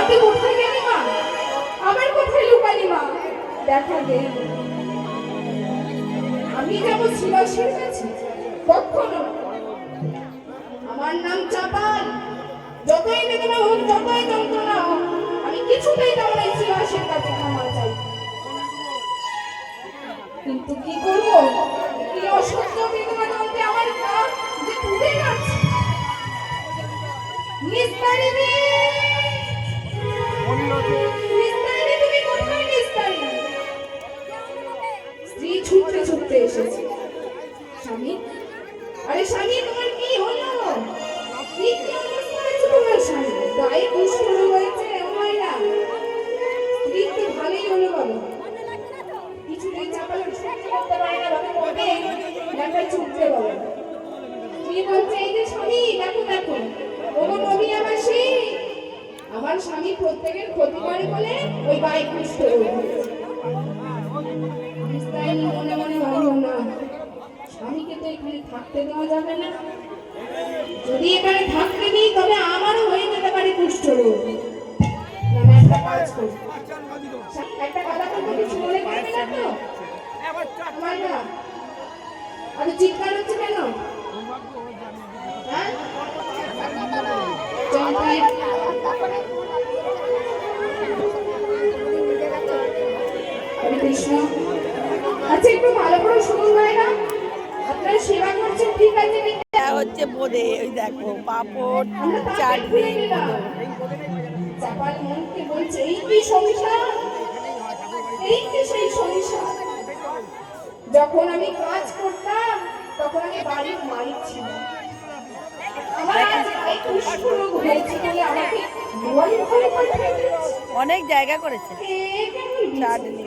তুই কোথায় গেলি মা? আবার কোথায় লুকালি মা? দেখা দে। আমি যাবো শিবাসীর কাছে? কখনো না। আমার নাম চাপাল। যতই বেদনা হোক, যতই যন্ত্রণা হোক, আমি কিছুতেই যাব না শিবাসীর কাছে ক্ষমা চাই। কিন্তু কি করবো? এই অসহ্য বেদনা জানতে আমার গা যে পুড়ে যাচ্ছে। নিস্তারিণী, নিস্তারিণী, তুমি কোথায় নিস্তারিণী? স্ত্রী ছুটতে ছুটতে এসেছে। স্বামী, আরে স্বামী, তোমার কি হলো? কি কি অবস্থা হয়েছে তোমার স্বামী? গায়ে কুষ্ঠ রোগ হয়েছে? ও মায়েরা, স্ত্রী তো ভালোই হলো বাবা। কিছুতেই চাপালে সহ্য করতে পারে না, ভাবে কবে ডাক্তার ছুটতে বলে। তুমি বলছে এই যে স্বামী, দেখো দেখো, ওগো নবী আমার সেই, আমার স্বামী প্রত্যেকের ক্ষতি করে বলে ওই গায়ে কুষ্ঠ রোগ হয়েছে। মনে মনে ভাবলো না, স্বামীকে তো এখানে থাকতে দেওয়া যাবে না। যদি এখানে থাকতে দিই তবে আমারও হয়ে যেতে পারে কুষ্ঠ রোগ। আমি একটা কাজ করব, একটা কথা বলবো, কিছু মনে করবে না তো? আমার না আর চিৎকার হচ্ছে কেন? হ্যাঁ, হরে কৃষ্ণ। আচ্ছা, একটু ভালো করে শুনুন ভাইরা, আপনারা সেবা করছেন ঠিক আছে, হচ্ছে বোঁদে, ওই দেখো পাপড়, চাটনি। চাপাল মনকে বলছে এই কি সংসার, এই কি সেই সংসার। যখন আমি কাজ করতাম তখন আমি বাড়ির মালিক ছিলাম, আমার আজ এই কুষ্ঠ রোগ হয়েছে বলে আমাকে গোয়াল ঘরে পাঠিয়ে দিয়েছে। অনেক জায়গা করেছে চাটনি।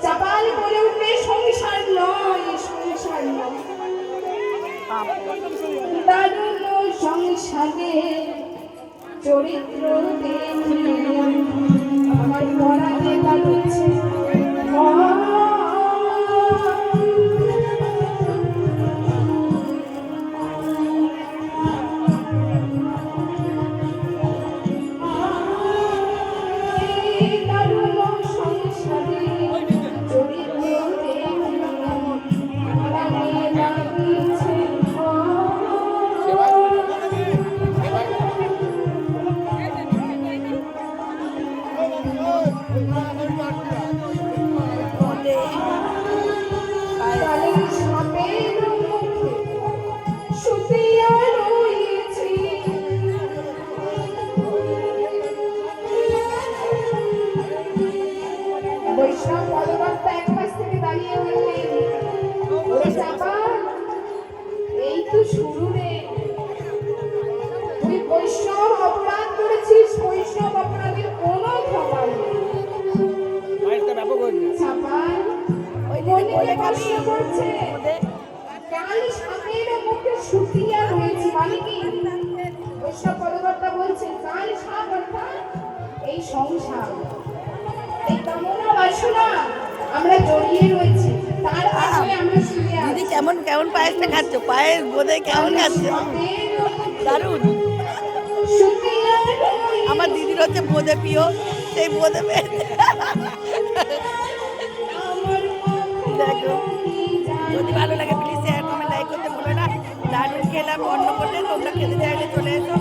চাপাল বলে উঠলে সংসার নয়, সংসার নয়, দারুণ সংসারে চরিত্র দেখে আমার পরাতে পারছে। বৈষ্ণব পদকর্তা এক পাশ থেকে দাঁড়িয়ে বললেন, ওরে চাপাল, এই তো শুরু রে। তুই বৈষ্ণব অপরাধ করেছিস, বৈষ্ণব অপরাধের কোনো ক্ষমা নেই। চাপাল মনে কষ্ট করছে, কাল সাপের মুখে শুকিয়ে রয়েছে, মানে কি? বৈষ্ণব পদকর্তা বলছেন কাল সাপ অর্থাৎ এই সংসার, এই কামনা বাসনা আমরা জড়িয়ে রয়েছি, তার আগে আমরা শুয়ে আছি। দিদি কেমন কেমন পায়েসটা খাচ্ছ? পায়েস বোধে কেমন খাচ্ছ? দারুণ। আমার দিদির হচ্ছে বোধে প্রিয়, সেই বোধে দেখো। যদি ভালো লাগে প্লিজ শেয়ার কমেন্ট লাইক করতে ভুলো না। দারুণ খেলাম, অন্য করলে তোমরা খেতে চাইলে চলে এসো।